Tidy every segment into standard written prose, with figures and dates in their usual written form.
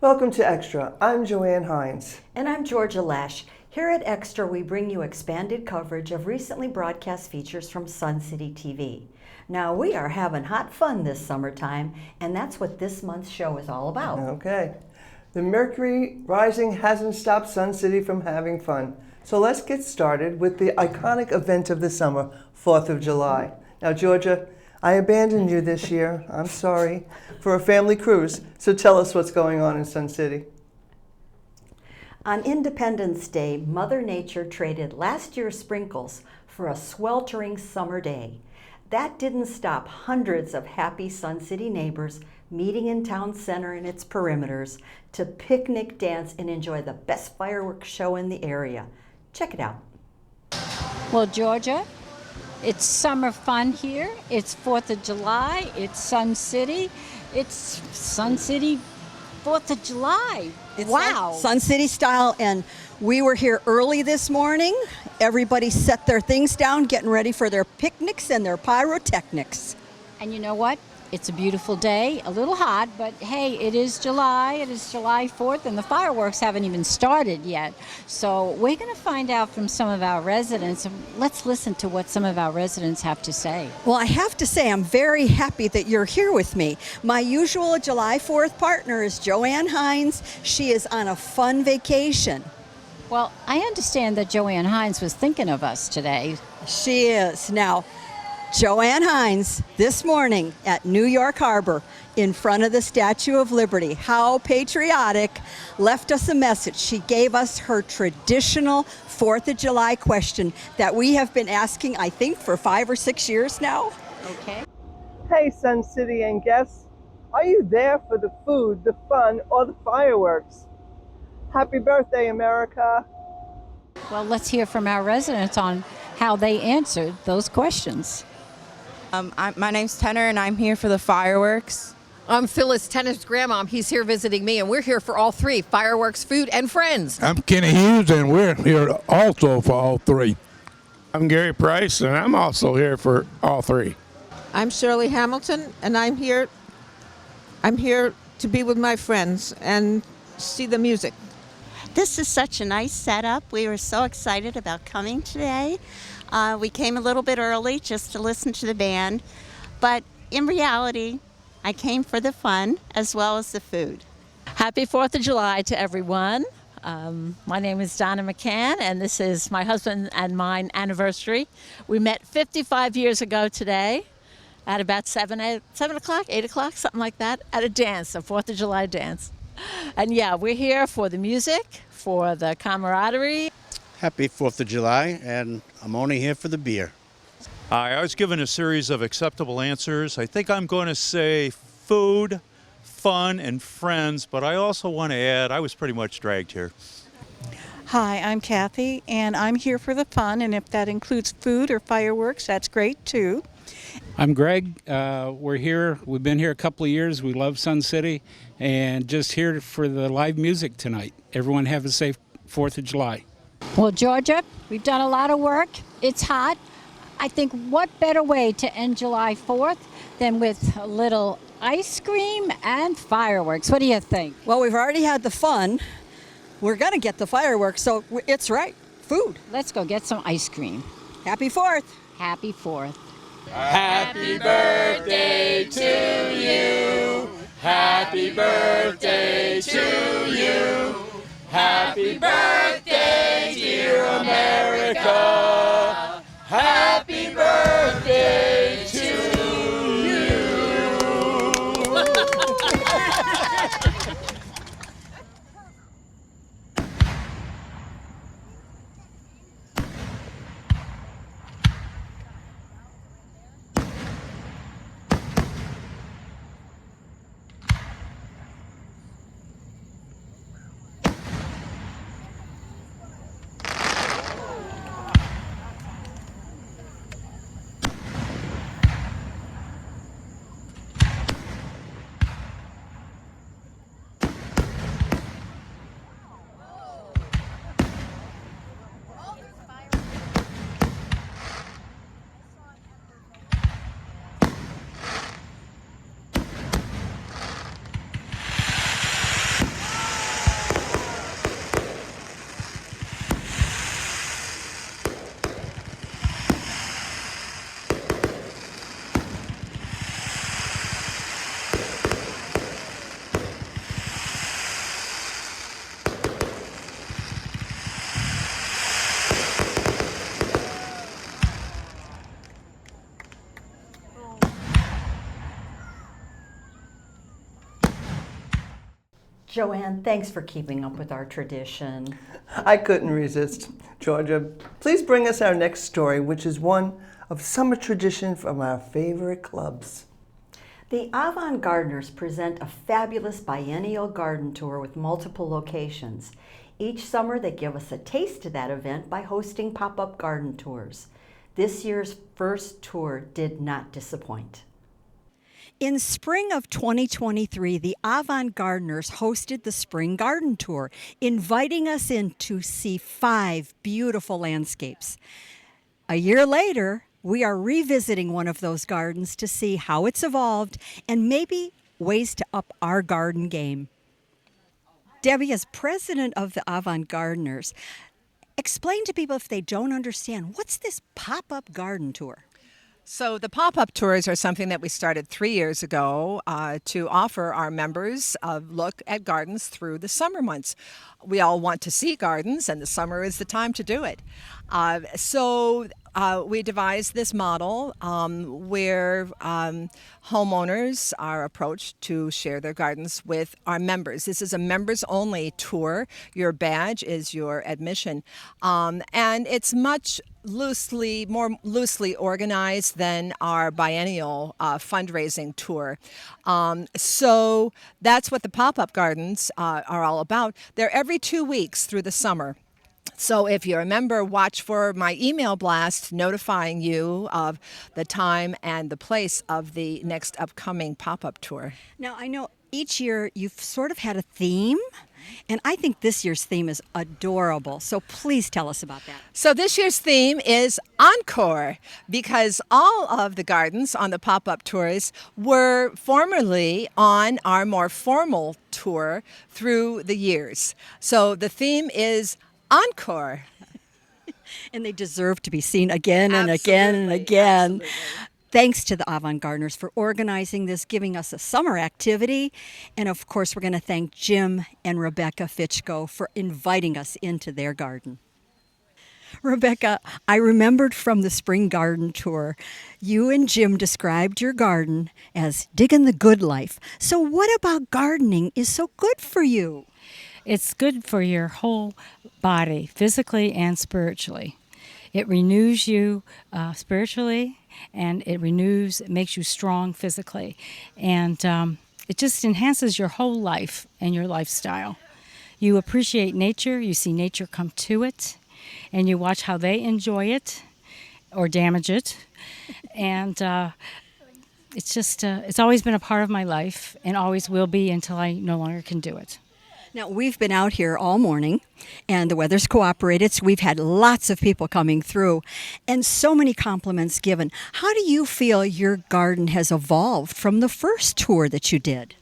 Welcome to Extra. I'm Joanne Hines. And I'm Georgia Lash. Here at Extra, we bring you expanded coverage of recently broadcast features from CIty TV. Now, we are having hot fun this summertime, and that's what this month's show is all about. Okay. The mercury rising hasn't stopped Sun City from having fun. So let's get started with the iconic event of the summer, 4th of July. Now, Georgia, I abandoned you this year, I'm sorry, for a family cruise. So tell us what's going on in Sun City. On Independence Day, Mother Nature traded last year's sprinkles for a sweltering summer day. That didn't stop hundreds of happy Sun City neighbors meeting in town center and its perimeters to picnic, dance, and enjoy the best fireworks show in the area. Check it out. Well, Georgia, it's summer fun here. It's 4th of July. It's Sun City. It's Sun City 4th of July. It's wow. Like Sun City style, and we were here early this morning. Everybody set their things down, getting ready for their picnics and their pyrotechnics. And you know what? It's a beautiful day, a little hot, but hey, it is July. It is July 4th, and the fireworks haven't even started yet. So we're going to find out from some of our residents. Let's listen to what some of our residents have to say. Well, I have to say, I'm very happy that you're here with me. My usual July 4th partner is Joanne Hines. She is on a fun vacation. Well, I understand that Joanne Hines was thinking of us today. She is. Now, Joanne Hines, this morning at New York Harbor, in front of the Statue of Liberty, how patriotic, left us a message. She gave us her traditional 4th of July question that we have been asking, I think, for 5 or 6 years now. Okay. Hey, Sun City and guests. Are you there for the food, the fun, or the fireworks? Happy birthday, America. Well, let's hear from our residents on how they answered those questions. My name's Tenor, and I'm here for the fireworks. I'm Phyllis, Tenor's grandma. He's here visiting me, and we're here for all three, fireworks, food, and friends. I'm Kenny Hughes, and we're here also for all three. I'm Gary Price, and I'm also here for all three. I'm Shirley Hamilton, and I'm here to be with my friends and see the music. This is such a nice setup. We were so excited about coming today. We came a little bit early just to listen to the band, but in reality, I came for the fun as well as the food. Happy 4th of July to everyone. My name is Donna McCann, and this is my husband and mine anniversary. We met 55 years ago today at about 7 o'clock, 8 o'clock, something like that, at a dance, a 4th of July dance. And yeah, we're here for the music, for the camaraderie. Happy 4th of July, and I'm only here for the beer. I was given a series of acceptable answers. I think I'm going to say food, fun, and friends, but I also want to add I was pretty much dragged here. Hi, I'm Kathy, and I'm here for the fun, and if that includes food or fireworks, that's great too. I'm Greg. We're here. We've been here a couple of years. We love Sun City, and just here for the live music tonight. Everyone have a safe 4th of July. Well, Georgia, we've done a lot of work. It's hot. I think what better way to end July 4th than with a little ice cream and fireworks? What do you think? Well, we've already had the fun. We're going to get the fireworks, so it's right. Food. Let's go get some ice cream. Happy 4th. Happy 4th. Happy birthday to you. Happy birthday to you. Happy birthday, dear America. Happy birthday to you. Joanne, thanks for keeping up with our tradition. I couldn't resist. Georgia, please bring us our next story, which is one of summer tradition from our favorite clubs. The Avant-Gardeners present a fabulous biennial garden tour with multiple locations. Each summer they give us a taste of that event by hosting pop-up garden tours. This year's first tour did not disappoint. In spring of 2023, the Avant-Gardeners hosted the Spring Garden Tour, inviting us in to see 5 beautiful landscapes. A year later, we are revisiting one of those gardens to see how it's evolved and maybe ways to up our garden game. Debbie, as president of the Avant-Gardeners, explain to people if they don't understand, what's this pop-up garden tour? So the pop-up tours are something that we started 3 years ago to offer our members a look at gardens through the summer months. We all want to see gardens, and the summer is the time to do it. So we devised this model where homeowners are approached to share their gardens with our members. This is a members-only tour. Your badge is your admission. And it's much more loosely organized than our biennial fundraising tour. So that's what the pop-up gardens are all about. They're every 2 weeks through the summer. So if you're a member, watch for my email blast notifying you of the time and the place of the next upcoming pop-up tour. Now, I know each year you've sort of had a theme, and I think this year's theme is adorable. So please tell us about that. So this year's theme is Encore, because all of the gardens on the pop-up tours were formerly on our more formal tour through the years. So the theme is Encore. And they deserve to be seen again and again and again. Absolutely. Thanks to the Avant-Gardeners for organizing this, giving us a summer activity. And of course, we're going to thank Jim and Rebecca Fitchko for inviting us into their garden. Rebecca, I remembered from the spring garden tour, you and Jim described your garden as digging the good life. So what about gardening is so good for you? It's good for your whole body, physically and spiritually. It renews you spiritually, and it makes you strong physically. And it just enhances your whole life and your lifestyle. You appreciate nature, you see nature come to it, and you watch how they enjoy it or damage it. And it's always been a part of my life and always will be until I no longer can do it. Now, we've been out here all morning, and the weather's cooperated, so we've had lots of people coming through, and so many compliments given. How do you feel your garden has evolved from the first tour that you did?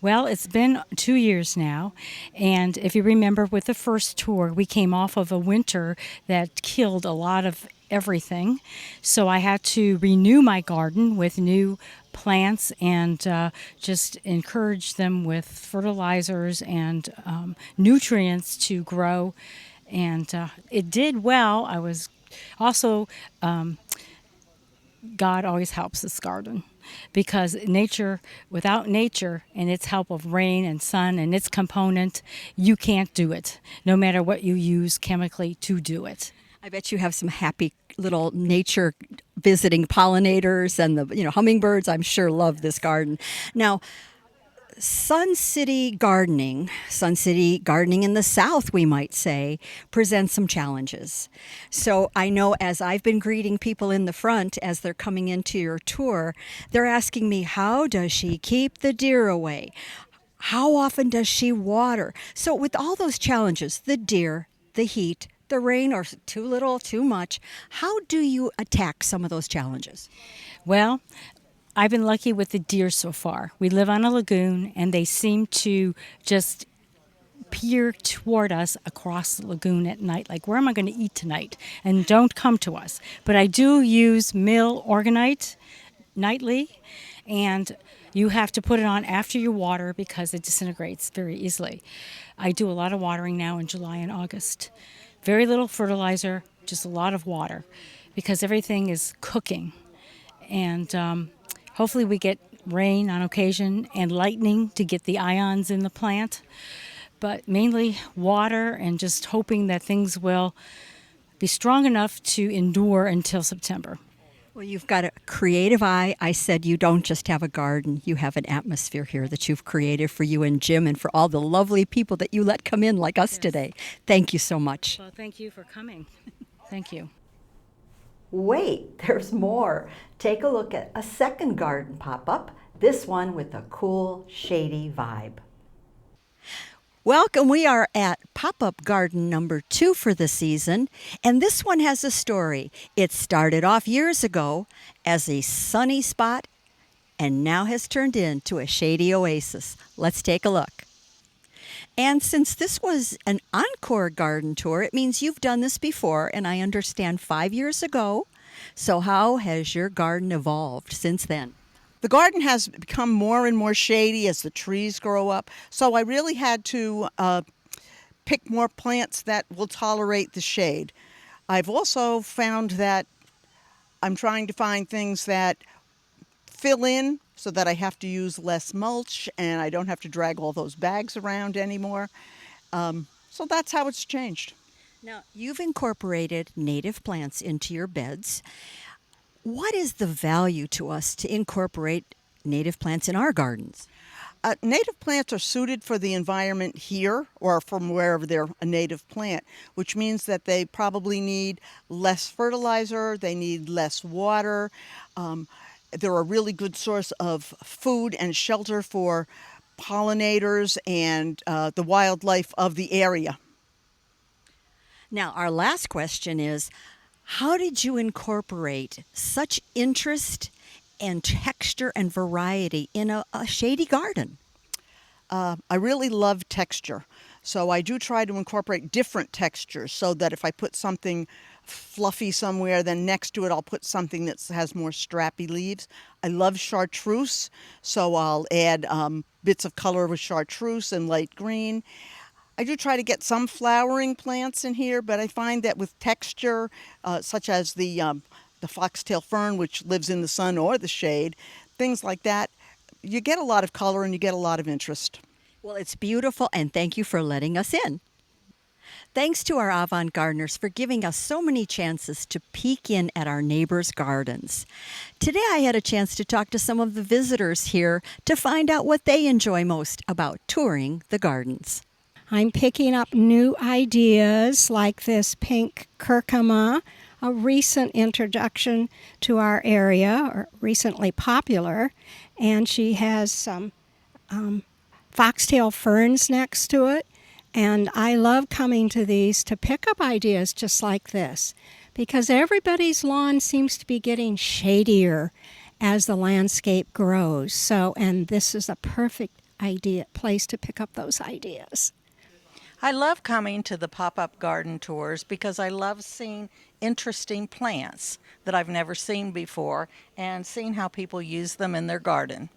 Well, it's been 2 years now, and if you remember with the first tour, we came off of a winter that killed a lot of everything, so I had to renew my garden with new plants and just encourage them with fertilizers and nutrients to grow, and it did well. I was also God always helps this garden, because without nature and its help of rain and sun and its component, you can't do it, no matter what you use chemically to do it. I bet you have some happy little nature visiting pollinators, and the hummingbirds, I'm sure, love this garden. Now, CIty gardening in the South, we might say, presents some challenges. So I know as I've been greeting people in the front as they're coming into your tour, they're asking me, how does she keep the deer away? How often does she water? So with all those challenges, the deer, the heat, the rain, or too little, too much, how do you attack some of those challenges? Well, I've been lucky with the deer so far. We live on a lagoon, and they seem to just peer toward us across the lagoon at night, like, where am I going to eat tonight? And don't come to us. But I do use mill organite nightly, and you have to put it on after you water because it disintegrates very easily. I do a lot of watering now in July and August. Very little fertilizer, just a lot of water, because everything is cooking. And hopefully we get rain on occasion and lightning to get the ions in the plant, but mainly water and just hoping that things will be strong enough to endure until September. Well, you've got a creative eye. I said you don't just have a garden, you have an atmosphere here that you've created for you and Jim and for all the lovely people that you let come in like us today. Thank you so much. Well, thank you for coming. Thank you. Wait, there's more. Take a look at a second garden pop-up, this one with a cool, shady vibe. Welcome. We are at pop-up garden number 2 for the season, and this one has a story. It started off years ago as a sunny spot and now has turned into a shady oasis. Let's take a look. And since this was an encore garden tour, it means you've done this before, and I understand 5 years ago. So how has your garden evolved since then? The garden has become more and more shady as the trees grow up, so I really had to pick more plants that will tolerate the shade. I've also found that I'm trying to find things that fill in so that I have to use less mulch and I don't have to drag all those bags around anymore. So that's how it's changed. Now, you've incorporated native plants into your beds. What is the value to us to incorporate native plants in our gardens? Native plants are suited for the environment here or from wherever they're a native plant, which means that they probably need less fertilizer, they need less water. They're a really good source of food and shelter for pollinators and the wildlife of the area. Now, our last question is, how did you incorporate such interest and texture and variety in a shady garden? I really love texture, so I do try to incorporate different textures so that if I put something fluffy somewhere, then next to it I'll put something that has more strappy leaves. I love chartreuse, so I'll add bits of color with chartreuse and light green. I do try to get some flowering plants in here, but I find that with texture, such as the foxtail fern, which lives in the sun or the shade, things like that, you get a lot of color and you get a lot of interest. Well, it's beautiful, and thank you for letting us in. Thanks to our avant-gardeners for giving us so many chances to peek in at our neighbors' gardens. Today I had a chance to talk to some of the visitors here to find out what they enjoy most about touring the gardens. I'm picking up new ideas like this pink curcuma, a recent introduction to our area, or recently popular, and she has some foxtail ferns next to it. And I love coming to these to pick up ideas just like this, because everybody's lawn seems to be getting shadier as the landscape grows. So, and this is a perfect place to pick up those ideas. I love coming to the pop-up garden tours because I love seeing interesting plants that I've never seen before and seeing how people use them in their garden.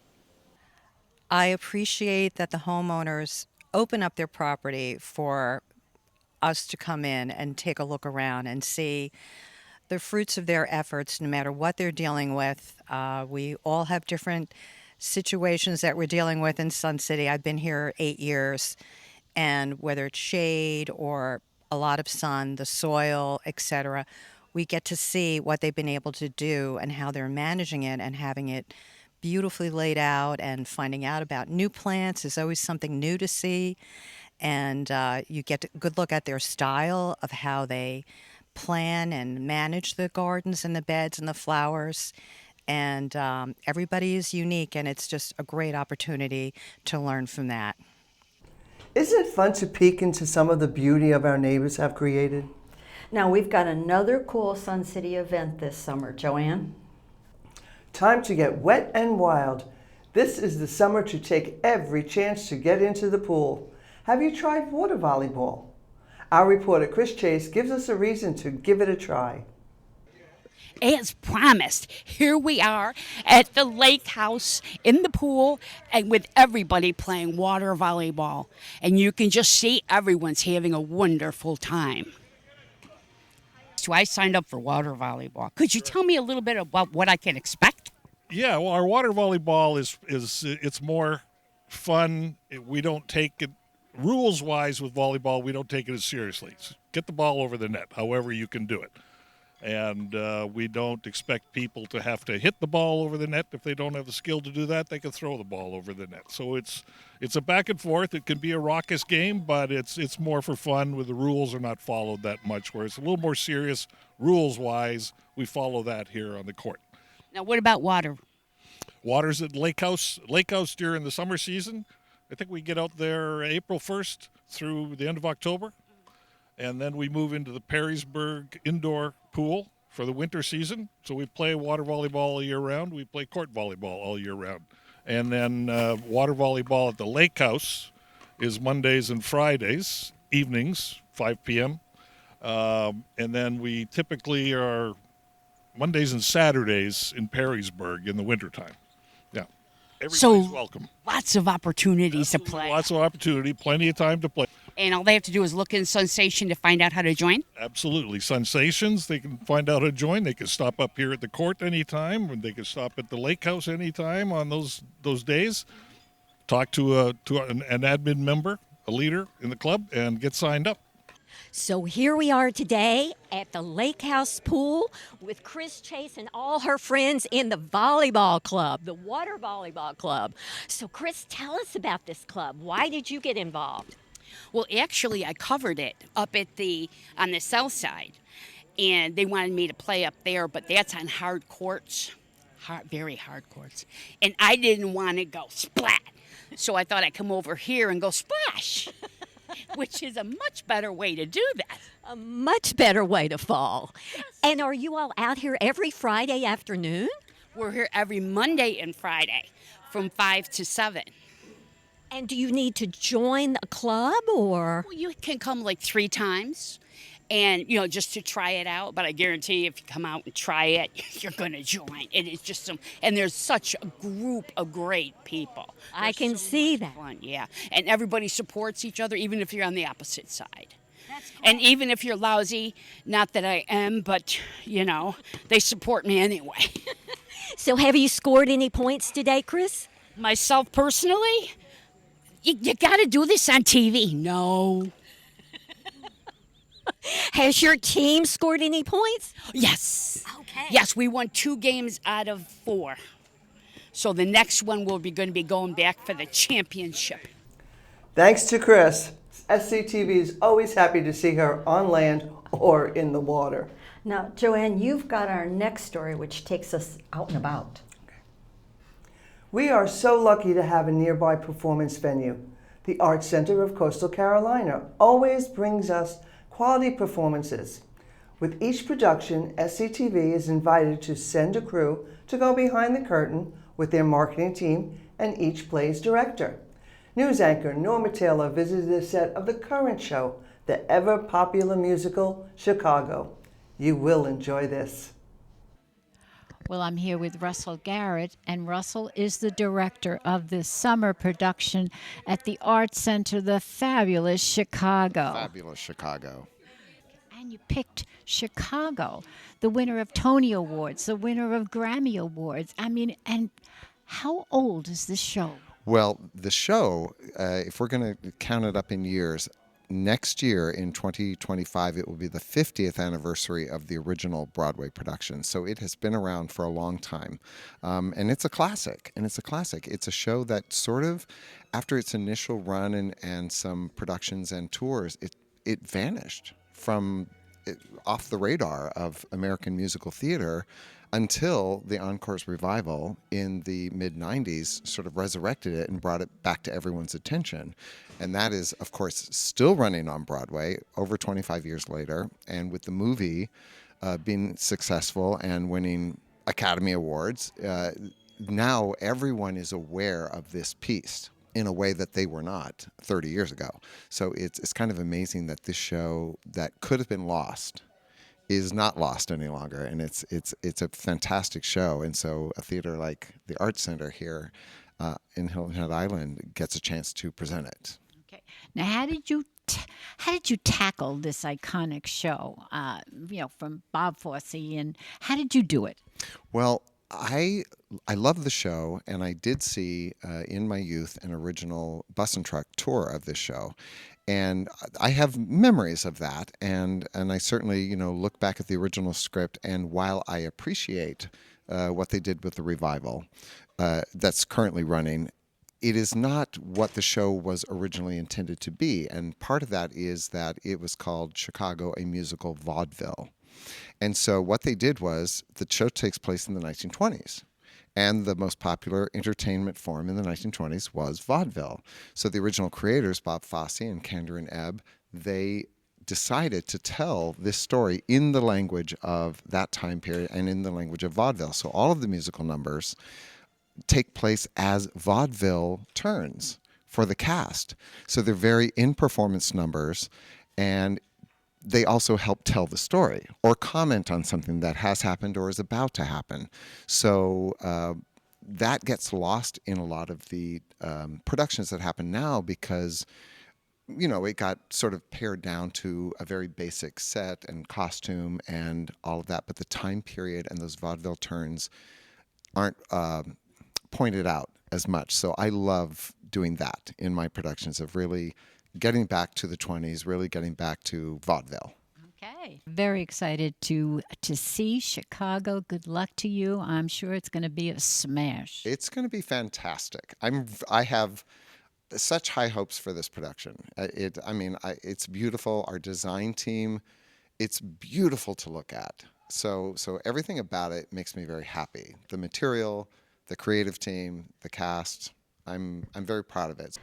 I appreciate that the homeowners open up their property for us to come in and take a look around and see the fruits of their efforts, no matter what they're dealing with. We all have different situations that we're dealing with in Sun City. I've been here 8 years. And whether it's shade or a lot of sun, the soil, etc., we get to see what they've been able to do and how they're managing it and having it beautifully laid out, and finding out about new plants is always something new to see. And you get a good look at their style of how they plan and manage the gardens and the beds and the flowers. And everybody is unique, and it's just a great opportunity to learn from that. Isn't it fun to peek into some of the beauty of our neighbors have created? Now we've got another cool Sun City event this summer, Joanne. Time to get wet and wild. This is the summer to take every chance to get into the pool. Have you tried water volleyball? Our reporter Chris Chase gives us a reason to give it a try. As promised, here we are at the lake house in the pool and with everybody playing water volleyball. And you can just see everyone's having a wonderful time. So I signed up for water volleyball. Could you tell me a little bit about what I can expect? Yeah, well, our water volleyball is it's more fun. We don't take it rules wise with volleyball. We don't take it as seriously. Get the ball over the net, however you can do it, and we don't expect people to have to hit the ball over the net. If they don't have the skill to do that, they can throw the ball over the net. So it's a back and forth. It can be a raucous game, but it's more for fun. Where the rules are not followed that much. Where it's a little more serious rules wise, we follow that here on the court. Now, what about water? Water's at Lake House during the summer season. I think we get out there April 1st through the end of October. And then we move into the Perrysburg indoor pool for the winter season. So we play water volleyball all year round. We play court volleyball all year round. And then water volleyball at the Lake House is Mondays and Fridays, evenings, 5 p.m. And then we typically are Mondays and Saturdays in Perrysburg in the wintertime. Yeah. Everybody's welcome. Lots of opportunities to play. Lots of opportunity, plenty of time to play. And all they have to do is look in Sensation to find out how to join? Absolutely. Sensations, they can find out how to join. They can stop up here at the court anytime, and they can stop at the lake house anytime on those days. Talk to an admin member, a leader in the club, and get signed up. So here we are today at the Lake House Pool with Chris Chase and all her friends in the volleyball club, the Water Volleyball Club. So Chris, tell us about this club. Why did you get involved? Well, actually, I covered it up on the south side, and they wanted me to play up there, but that's on hard courts, very hard courts, and I didn't want to go splat, so I thought I'd come over here and go splash. Which is a much better way to do that. A much better way to fall. Yes. And are you all out here every Friday afternoon? We're here every Monday and Friday from 5 to 7. And do you need to join a club or? Well, you can come like 3 times and, just to try it out. But I guarantee if you come out and try it, you're going to join. It is just and there's such a group of great people. I can see that. Fun, yeah. And everybody supports each other, even if you're on the opposite side. That's cool. And even if you're lousy, not that I am, but, they support me anyway. So have you scored any points today, Chris? Myself personally? You got to do this on TV. No. Has your team scored any points? Yes. Okay. Yes, we won 2 games out of 4. So the next one we're going to be going back for the championship. Thanks to Chris. SCTV is always happy to see her on land or in the water. Now, Joanne, you've got our next story, which takes us out and about. We are so lucky to have a nearby performance venue. The Arts Center of Coastal Carolina always brings us quality performances. With each production, SCTV is invited to send a crew to go behind the curtain with their marketing team and each play's director. News anchor Norma Taylor visited the set of the current show, the ever-popular musical Chicago. You will enjoy this. Well, I'm here with Russell Garrett, and Russell is the director of this summer production at the Arts Center, the fabulous Chicago. Fabulous Chicago. And you picked Chicago, the winner of Tony Awards, the winner of Grammy Awards. I mean, and how old is this show? Well, the show, if we're going to count it up in years, next year in 2025, it will be the 50th anniversary of the original Broadway production. So it has been around for a long time. And it's a classic. It's a show that sort of, after its initial run and some productions and tours, it vanished from off the radar of American musical theater until the Encore's revival in the mid-90s sort of resurrected it and brought it back to everyone's attention. And that is, of course, still running on Broadway over 25 years later. And with the movie being successful and winning Academy Awards, now everyone is aware of this piece in a way that they were not 30 years ago. So it's kind of amazing that this show that could have been lost is not lost any longer, and it's a fantastic show. And so a theater like the Arts Center here in Hilton Head Island gets a chance to present it. Okay. Now, how did you tackle this iconic show? From Bob Fosse, and how did you do it? Well, I love the show, and I did see in my youth an original bus and truck tour of this show, and I have memories of that, and I certainly look back at the original script, and while I appreciate what they did with the revival that's currently running, it is not what the show was originally intended to be, and part of that is that it was called Chicago: A Musical Vaudeville. And so what they did was, the show takes place in the 1920s. And the most popular entertainment form in the 1920s was vaudeville. So the original creators, Bob Fosse and Kander and Ebb, they decided to tell this story in the language of that time period and in the language of vaudeville. So all of the musical numbers take place as vaudeville turns for the cast. So they're very in-performance numbers, and they also help tell the story or comment on something that has happened or is about to happen. So that gets lost in a lot of the productions that happen now because, it got sort of pared down to a very basic set and costume and all of that. But the time period and those vaudeville turns aren't pointed out as much. So I love doing that in my productions, of really getting back to the 20s, really getting back to vaudeville. Okay. Very excited to see Chicago. Good luck to you. I'm sure it's going to be a smash. It's going to be fantastic. I have such high hopes for this production. It's beautiful. Our design team, it's beautiful to look at. So everything about it makes me very happy. The material, the creative team, the cast, I'm very proud of it.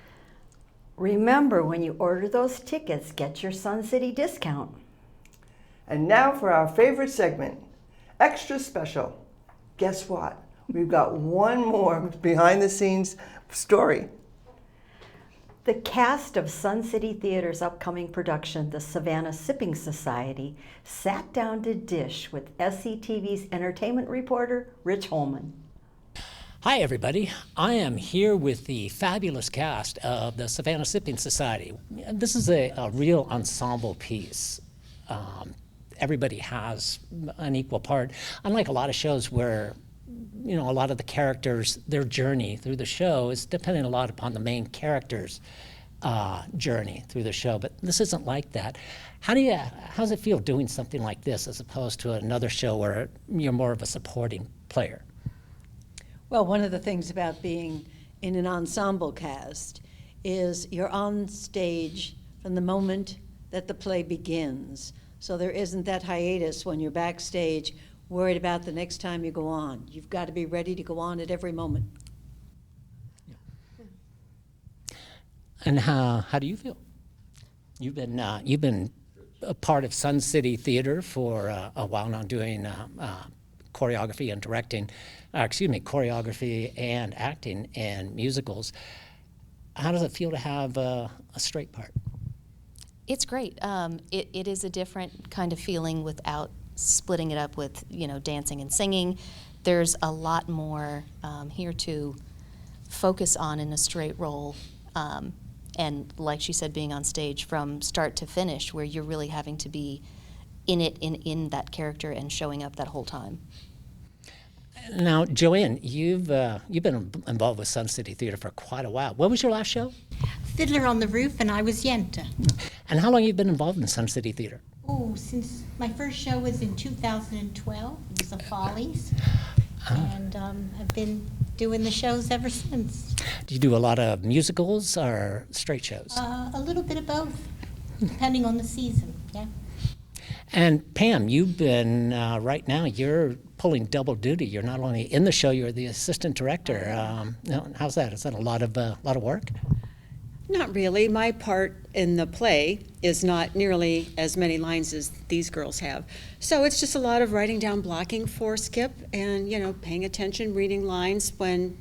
Remember, when you order those tickets, get your Sun City discount. And now for our favorite segment, Extra Special. Guess what? We've got one more behind-the-scenes story. The cast of Sun City Theater's upcoming production, The Savannah Sipping Society, sat down to dish with SCTV's entertainment reporter, Rich Holman. Hi, everybody. I am here with the fabulous cast of the Savannah Sipping Society. This is a real ensemble piece. Everybody has an equal part. Unlike a lot of shows where, a lot of the characters, their journey through the show is depending a lot upon the main character's journey through the show. But this isn't like that. How's it feel doing something like this as opposed to another show where you're more of a supporting player? Well, one of the things about being in an ensemble cast is you're on stage from the moment that the play begins. So there isn't that hiatus when you're backstage worried about the next time you go on. You've got to be ready to go on at every moment. And how do you feel? You've been a part of Sun City Theater for a while now, doing choreography and directing, choreography and acting in musicals. How does it feel to have a straight part? It's great. It is a different kind of feeling without splitting it up with, dancing and singing. There's a lot more here to focus on in a straight role. And like she said, being on stage from start to finish, where you're really having to be in it, in that character and showing up that whole time. Now, Joanne, you've been involved with Sun City Theater for quite a while. What was your last show? Fiddler on the Roof, and I was Yenta. And how long have you been involved in Sun City Theater? Oh, since my first show was in 2012. It was the Follies. And I've been doing the shows ever since. Do you do a lot of musicals or straight shows? A little bit of both, depending on the season, yeah. And Pam, you've been, right now, you're pulling double duty. You're not only in the show, you're the assistant director. How's that? Is that a lot of work? Not really. My part in the play is not nearly as many lines as these girls have. So it's just a lot of writing down blocking for Skip and, paying attention, reading lines when,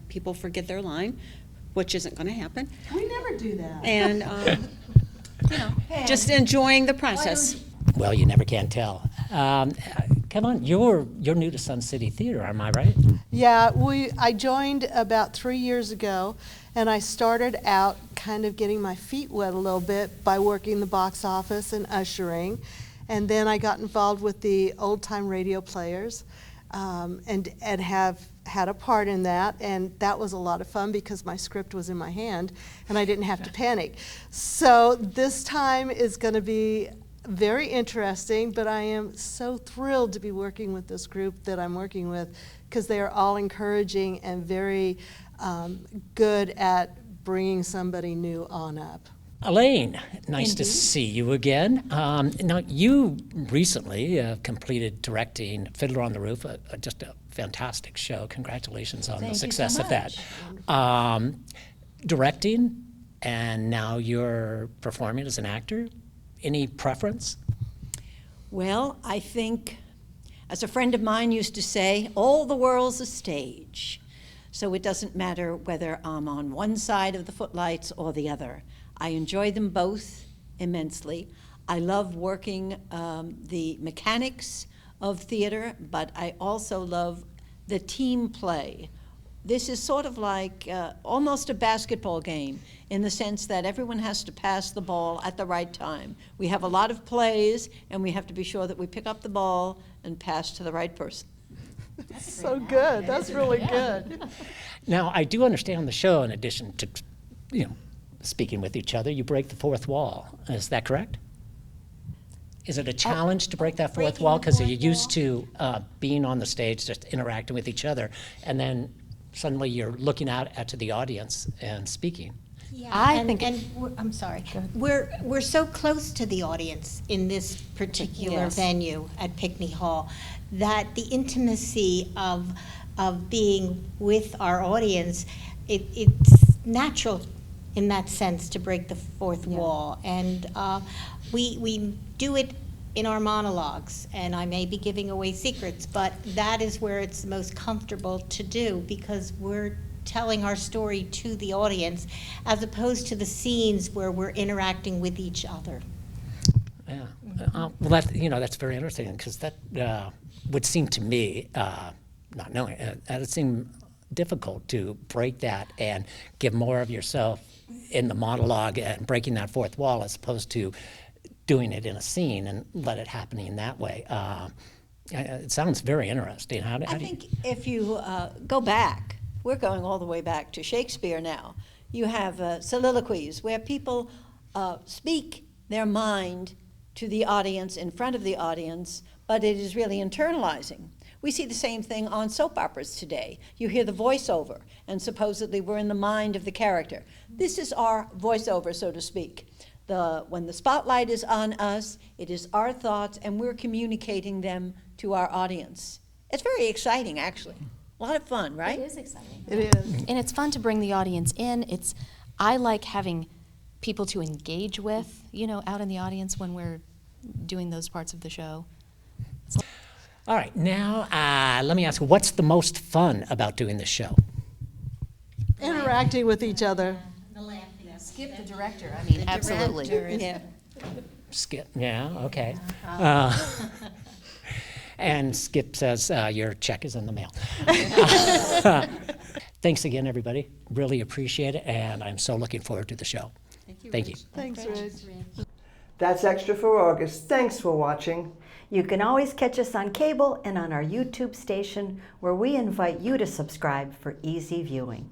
people forget their line, which isn't going to happen. We never do that. And, just enjoying the process. Well, you never can tell. Come on, you're new to Sun City Theater, am I right? Yeah, I joined about 3 years ago, and I started out kind of getting my feet wet a little bit by working the box office and ushering, and then I got involved with the old-time radio players. and have had a part in that, and that was a lot of fun because my script was in my hand and I didn't have to panic. So this time is going to be very interesting, but I am so thrilled to be working with this group that I'm working with because they are all encouraging and very good at bringing somebody new on up. Elaine, nice to see you again. Now, you recently completed directing Fiddler on the Roof, just a fantastic show. Congratulations on the success of that. Directing, and now you're performing as an actor. Any preference? Well, I think, as a friend of mine used to say, all the world's a stage. So it doesn't matter whether I'm on one side of the footlights or the other. I enjoy them both immensely. I love working the mechanics of theater, but I also love the team play. This is sort of like almost a basketball game in the sense that everyone has to pass the ball at the right time. We have a lot of plays, and we have to be sure that we pick up the ball and pass to the right person. That's so good. That's really good. Now, I do understand on the show, in addition to, speaking with each other, you break the fourth wall. Is that correct? Is it a challenge to break that fourth wall? Because you're used to being on the stage, just interacting with each other, and then suddenly you're looking out to the audience and speaking. Yeah, I'm sorry. We're so close to the audience in this particular venue at Pickney Hall that the intimacy of being with our audience, it's natural in that sense to break the fourth wall, and we do it in our monologues, and I may be giving away secrets, but that is where it's the most comfortable to do because we're telling our story to the audience as opposed to the scenes where we're interacting with each other. Yeah. Well, that's very interesting because that would seem to me, not knowing, that would seem difficult to break that and give more of yourself in the monologue and breaking that fourth wall as opposed to doing it in a scene and let it happen in that way. It sounds very interesting. I think if you go back, we're going all the way back to Shakespeare now. You have soliloquies where people speak their mind to the audience, in front of the audience, but it is really internalizing. We see the same thing on soap operas today. You hear the voiceover, and supposedly we're in the mind of the character. This is our voiceover, so to speak. When the spotlight is on us, it is our thoughts, and we're communicating them to our audience. It's very exciting, actually. A lot of fun, right? It is exciting. It is. And it's fun to bring the audience in. I like having people to engage with, out in the audience when we're doing those parts of the show. All right, now let me ask you, what's the most fun about doing this show? Interacting with each other. Skip the director. Absolutely. Yeah. Skip, yeah, okay. And Skip says your check is in the mail. Thanks again, everybody. Really appreciate it, and I'm so looking forward to the show. Thank you. Thanks, Rich. That's Extra for August. Thanks for watching. You can always catch us on cable and on our YouTube station, where we invite you to subscribe for easy viewing.